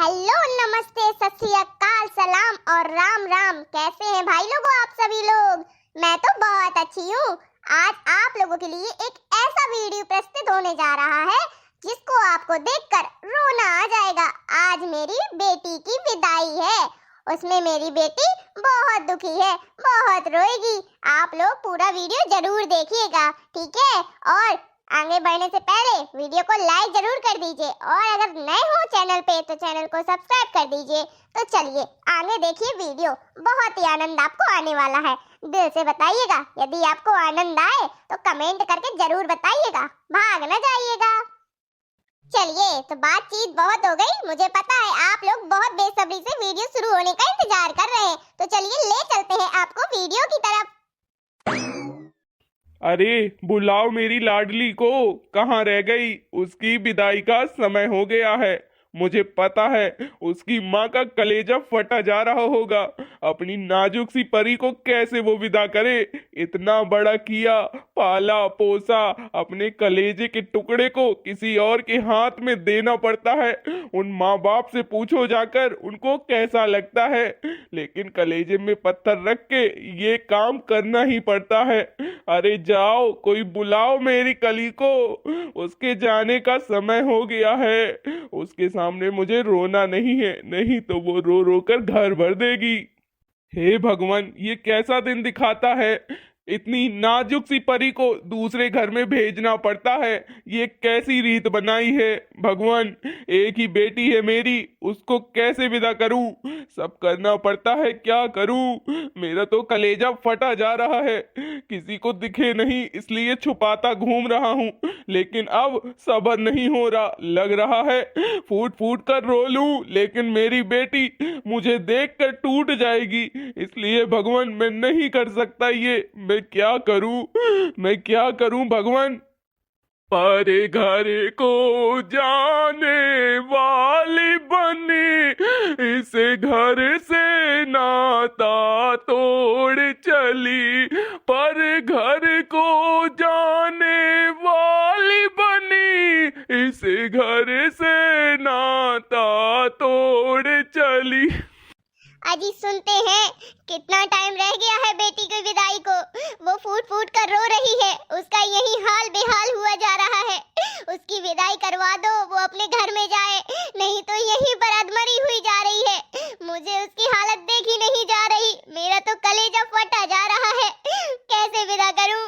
Hello, नमस्ते, सत श्री अकाल, सलाम और राम राम। कैसे हैं भाई लोगों आप सभी लोग? मैं तो बहुत अच्छी हूँ। आज आप लोगों के लिए एक ऐसा वीडियो प्रस्तुत होने जा रहा है जिसको आपको देखकर रोना आ जाएगा। आज मेरी बेटी की विदाई है। उसमें मेरी बेटी बहुत दुखी है, बहुत रोएगी। आप लोग पूरा वीडियो जरूर देखिएगा, ठीक है? और आगे बढ़ने से पहले वीडियो को लाइक जरूर कर दीजिए और अगर नए हो चैनल पे तो चैनल को सब्सक्राइब कर दीजिए। तो चलिए आगे देखिए वीडियो, बहुत ही आनंद आपको आने वाला है। दिल से बताइएगा, यदि आपको आनंद आए तो कमेंट करके जरूर बताइएगा, भाग न जाइएगा। चलिए, तो बातचीत बहुत हो गई। मुझे पता है आप लोग बहुत बेसब्री से वीडियो शुरू होने का इंतजार कर रहे हैं, तो चलिए ले चलते हैं आपको वीडियो की तरफ। अरे बुलाओ मेरी लाडली को, कहाँ रह गई? उसकी विदाई का समय हो गया है। मुझे पता है उसकी माँ का कलेजा फटा जा रहा होगा। अपनी नाजुक सी परी को कैसे वो विदा करे? इतना बड़ा किया, पाला पोसा, अपने कलेजे के टुकड़े को किसी और के हाथ में देना पड़ता है। उन माँ बाप से पूछो जाकर उनको कैसा लगता है, लेकिन कलेजे में पत्थर रख के ये काम करना ही पड़ता है। अरे जाओ, कोई बुलाओ मेरी कली को, उसके जाने का समय हो गया है। उसके सामने मुझे रोना नहीं है, नहीं तो वो रो रो कर घर भर देगी। हे भगवान, ये कैसा दिन दिखाता है? इतनी नाजुक सी परी को दूसरे घर में भेजना पड़ता है। ये कैसी रीत बनाई है भगवान? एक ही बेटी है मेरी, उसको कैसे विदा करूं? सब करना पड़ता है, क्या करूं? मेरा तो कलेजा फटा जा रहा है। किसी को दिखे नहीं इसलिए छुपाता घूम रहा हूं, लेकिन अब सब्र नहीं हो रहा। लग रहा है फूट फूट कर रो लूं, लेकिन मेरी बेटी मुझे देखकर टूट जाएगी। इसलिए भगवान मैं नहीं कर सकता ये। मैं क्या करूं भगवान? परे घर को जाने वाली बनी, इसे घर से नाता तोड़ चली। पर घर को जाने वाली बनी, इसे घर से नाता तोड़ चली। अजी सुनते हैं, कितना टाइम रह गया है बेटी की विदाई को। वो फूट फूट कर रो रही है, उसका यही हाल बेहाल हुआ जा रहा है। उसकी विदाई करवा दो, वो अपने घर में जाए, नहीं तो यहीं पर अधमरी हुई जा रही है। मुझे उसकी हालत देखी नहीं जा रही, मेरा तो कलेजा फटा जा रहा है। कैसे विदा करूं?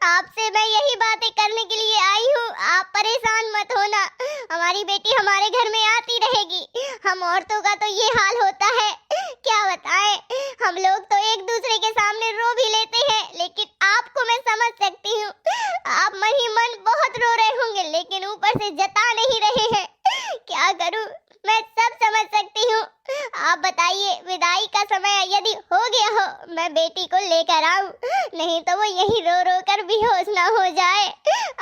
आपसे मैं यही बातें करने के लिए आई हूँ, आप परेशान मत होना। हमारी बेटी हमारे घर में आती रहेगी। हम औरतों का तो ये हाल होता है, क्या बताएं। हम लोग तो एक दूसरे के सामने रो भी लेते हैं, लेकिन आपको मैं समझ सकती हूँ। आप मन ही मन बहुत रो रहे होंगे, लेकिन ऊपर से जता नहीं रहे हैं। क्या करूँ, मैं सब समझ सकती हूँ। आप बताइए, विदाई का समय यदि हो गया हो, मैं बेटी को लेकर आऊं, नहीं तो वो यहीं रो रो कर बेहोश ना हो जाए।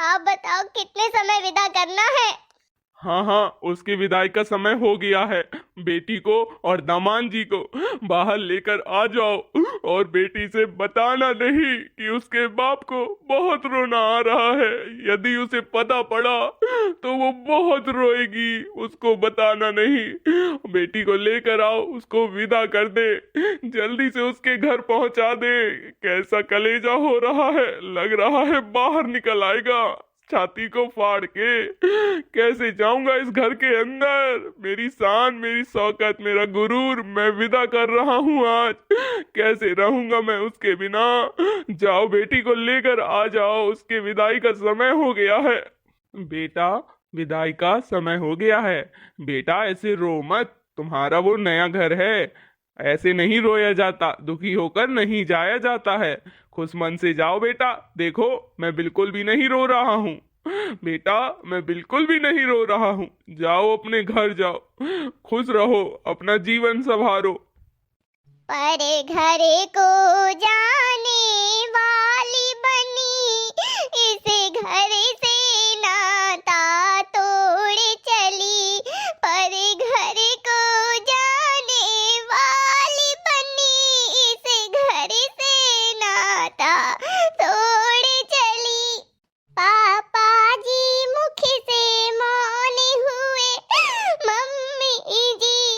आप बताओ कितने समय विदा करना है? हाँ, उसकी विदाई का समय हो गया है। बेटी को और दामाद जी को बाहर लेकर आ जाओ और बेटी से बताना नहीं कि उसके बाप को बहुत रोना आ रहा है। यदि उसे पता पड़ा तो वो बहुत रोएगी। उसको बताना नहीं। बेटी को लेकर आओ, उसको विदा कर दे, जल्दी से उसके घर पहुंचा दे। कैसा कलेजा हो रहा है, लग रहा है बाहर निकल आएगा छाती को फाड़ के। कैसे जाऊंगा इस घर के अंदर? मेरी शान, मेरी शौकत, मेरा गुरूर मैं विदा कर रहा हूँ आज। कैसे रहूंगा मैं उसके बिना? जाओ, बेटी को लेकर आ जाओ, उसके विदाई का समय हो गया है। बेटा, विदाई का समय हो गया है। बेटा ऐसे रो मत, तुम्हारा वो नया घर है, ऐसे नहीं रोया जाता, दुखी होकर नहीं जाया जाता है। खुश मन से जाओ बेटा। देखो, मैं बिल्कुल भी नहीं रो रहा हूँ बेटा, मैं बिल्कुल भी नहीं रो रहा हूँ। जाओ, अपने घर जाओ, खुश रहो, अपना जीवन संवारो। परे घर को जाने वाली बनी, इसे घर से नाता तोड़ चली। परे घर को जाने वाली बनी, इसे घर से नाता तोड़ चली। पापा जी मुख से मौन हुए, मम्मी जी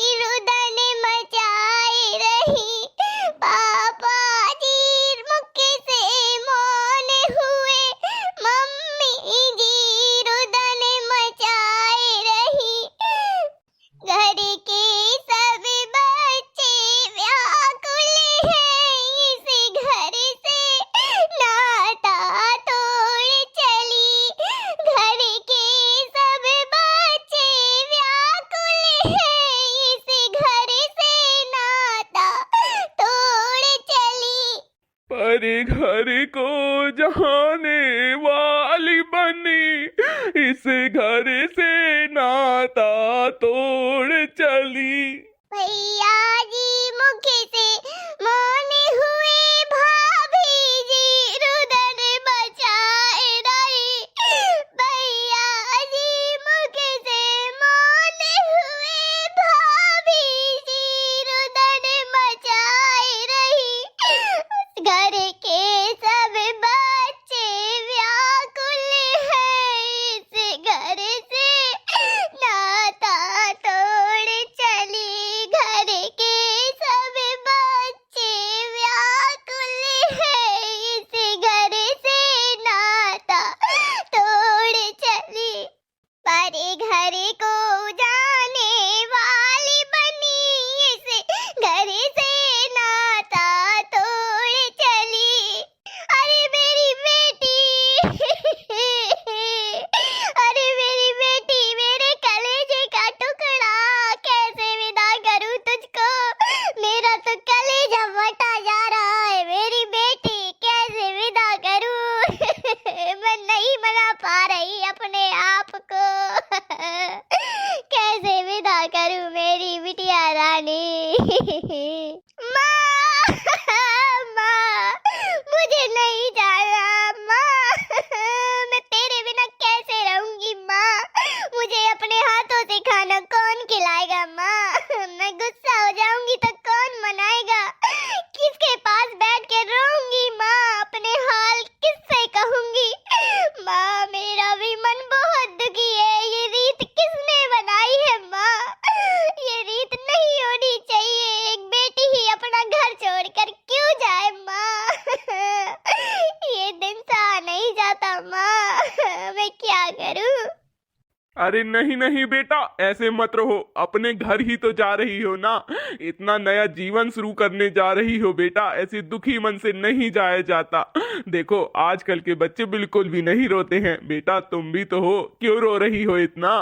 इस घर से नाता तोड़ चली। पर घर को जहाने वाली बनी, इस घर से नाता तोड़ चली। भैया जी मुख से मौन हुए, भाभी जी रुदन बचाए रही। भैया जी मुख से मौन हुए, भाभी जी रुदन बचाए रही। उस घर के सब बच्चे व्याकुल हैं, इस घर से नाता तोड़ चली। घर के सब बच्चे व्याकुल हैं, इस घर से नाता तोड़ चली। पर घर को जाने वाली बनी, इस घर से नाता तोड़ चली। अरे मेरी बेटी अरे मेरी बेटी, मेरे कलेजे का टुकड़ा, कैसे विदा करूं तुझको, मेरा तो कलेजा फटा जा रहा है। मेरी बेटी कैसे विदा करूं मैं नहीं मना पा रही अपने आप को कैसे विदा करूं मेरी बिटिया रानी। माँ माँ, मुझे नहीं जाना माँ, मैं तेरे बिना कैसे रहूंगी माँ, मुझे अपने हाथों से खाना कौन खिलाएगा माँ, मैं गुस्सा हो जाऊंगी तो कौन मनाएगा, किसके पास बैठ के रोऊंगी माँ, अपने हाल किससे कहूंगी माँ, मेरा भी मन बहुत दुखी है। ये रीत किसने बनाई है माँ, ये रीत नहीं होनी चाहिए। एक बेटी ही अपना घर छोड़कर क्यों जाए माँ ये दिन सहा नहीं जाता माँ, मैं क्या करूं। अरे नहीं नहीं बेटा, ऐसे मत रहो, अपने घर ही तो जा रही हो ना, इतना नया जीवन शुरू करने जा रही हो बेटा, ऐसे दुखी मन से नहीं जाया जाता। देखो आजकल के बच्चे बिल्कुल भी नहीं रोते हैं बेटा, तुम भी तो हो, क्यों रो रही हो इतना।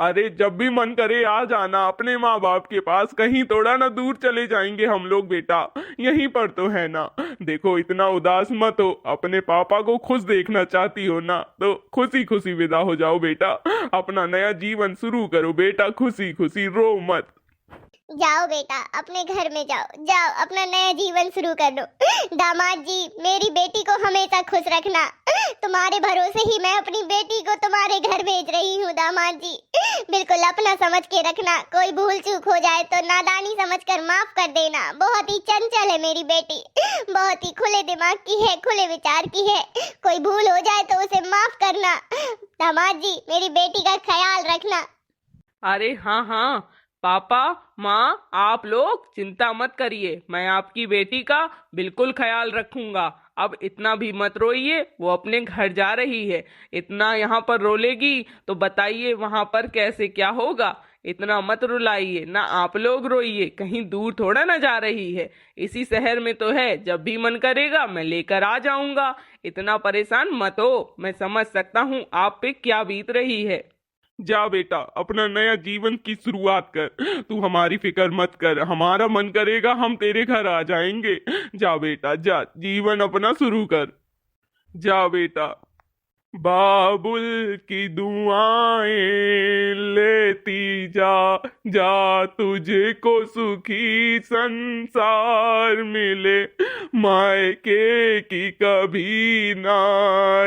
अरे जब भी मन करे आ जाना अपने माँ बाप के पास, कहीं थोड़ा ना दूर चले जाएंगे हम लोग बेटा, यहीं पर तो है ना। देखो इतना उदास मत हो, अपने पापा को खुश देखना चाहती हो ना, तो खुशी खुशी विदा हो जाओ बेटा, अपना नया जीवन शुरू करो बेटा, खुशी खुशी, रो मत। जाओ बेटा अपने घर में जाओ, जाओ अपना नया जीवन शुरू कर दो। दामाद जी मेरी बेटी को हमेशा खुश रखना, तुम्हारे भरोसे ही मैं अपनी बेटी को तुम्हारे घर भेज रही हूँ दामाद जी, बिल्कुल अपना समझ के रखना, कोई भूल चूक हो जाए तो नादानी समझकर माफ कर देना। बहुत ही चंचल है मेरी बेटी, बहुत ही खुले दिमाग की है, खुले विचार की है, कोई भूल हो जाए तो उसे माफ करना। दामाद जी मेरी बेटी का ख्याल रखना। अरे हाँ हाँ पापा माँ, आप लोग चिंता मत करिए, मैं आपकी बेटी का बिल्कुल ख्याल रखूंगा। अब इतना भी मत रोइए, वो अपने घर जा रही है, इतना यहाँ पर रोलेगी तो बताइए वहाँ पर कैसे क्या होगा। इतना मत रुलाइए, ना आप लोग रोइए, कहीं दूर थोड़ा ना जा रही है, इसी शहर में तो है, जब भी मन करेगा मैं लेकर आ जाऊंगा। इतना परेशान मत हो, मैं समझ सकता हूँ आप पे क्या बीत रही है। जा बेटा अपना नया जीवन की शुरुआत कर, तू हमारी फिक्र मत कर, हमारा मन करेगा हम तेरे घर आ जाएंगे। जा बेटा जा, जीवन अपना शुरू कर, जा बेटा। बाबुल की दुआएं लेती जा, जा तुझको सुखी संसार मिले, मायके की कभी ना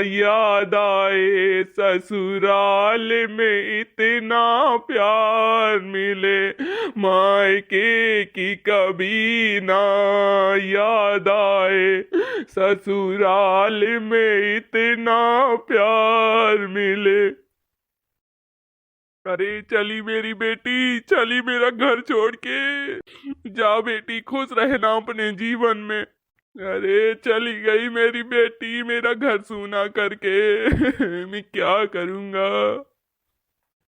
याद आए, ससुराल में इतना प्यार मिले, मायके की कभी ना याद आए, ससुराल में इतना प्यार मिले। अरे चली मेरी बेटी, चली मेरा घर छोड़ के, जा बेटी खुश रहना अपने जीवन में। अरे चली गई मेरी बेटी मेरा घर सूना करके मैं क्या करूंगा,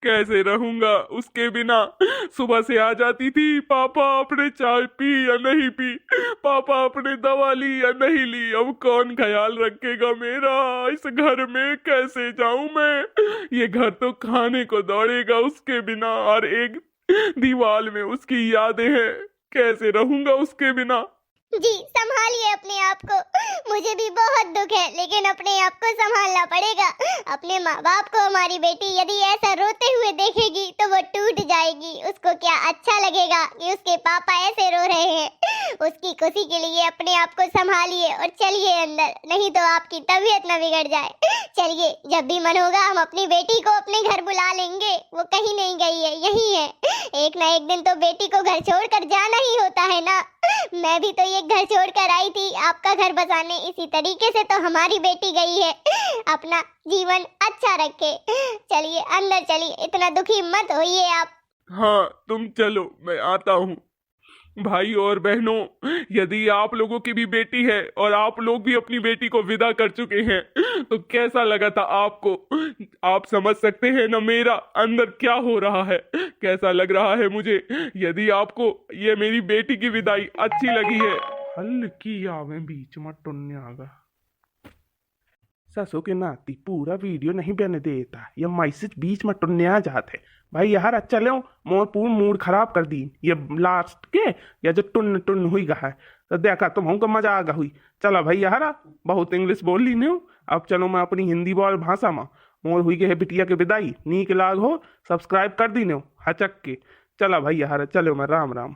कैसे रहूंगा उसके बिना। सुबह से आ जाती थी, पापा आपने चाय पी या नहीं पी, पापा आपने दवा ली या नहीं ली, अब कौन ख्याल रखेगा मेरा, इस घर में कैसे जाऊं मैं, ये घर तो खाने को दौड़ेगा उसके बिना, और एक दीवार में उसकी यादें हैं, कैसे रहूंगा उसके बिना। जी संभालिए अपने आप को। मुझे भी बहुत दुख है, लेकिन अपने आप को संभालना पड़ेगा। अपने माँ बाप को हमारी बेटी यदि ऐसा रोते हुए देखेगी तो वो टूट जाएगी। उसको क्या अच्छा लगेगा कि उसके पापा ऐसे रो रहे हैं। उसकी खुशी के लिए अपने आप को संभालिए और चलिए अंदर, नहीं तो आपकी तबीयत न बिगड़ जाए। चलिए, जब भी मन होगा हम अपनी बेटी को अपने घर बुला लेंगे। वो कहीं नहीं गई है, यही है। एक ना एक दिन तो बेटी को घर छोड़कर जाना ही होता है ना। मैं भी तो ये घर छोड़कर आई थी आपका घर बसाने, इसी तरीके से तो हमारी बेटी गई है। अपना जीवन अच्छा रखे। चलिए अंदर चलिए, इतना दुखी मत होइए आप। हाँ तुम चलो, मैं आता हूँ। भाई और बहनों, यदि आप लोगों की भी बेटी है और आप लोग भी अपनी बेटी को विदा कर चुके हैं तो कैसा लगा था आपको? आप समझ सकते हैं ना मेरा अंदर क्या हो रहा है, कैसा लग रहा है मुझे। यदि आपको ये मेरी बेटी की विदाई अच्छी लगी है, हल्की आवे बीच में टुन्ने आगा ससो के नाती पूरा वीडियो नहीं बने देता, ये मैसेज बीच में टुन्ने आ जाते। भाई यार चले मोर पूर्ण मूड खराब कर दी ये लास्ट के, या जो टुन्न टुन्न हुई गा है तो देखा तुम हमको मजा आ गा हुई। चलो भाई यार बहुत इंग्लिश बोल ली नहीं, अब चलो मैं अपनी हिंदी बोल भाषा में मोर हुई के है बिटिया के विदाई। नीक लाग हो सब्सक्राइब कर दी नो हचक के। चला भाई यार चलो मैं राम राम।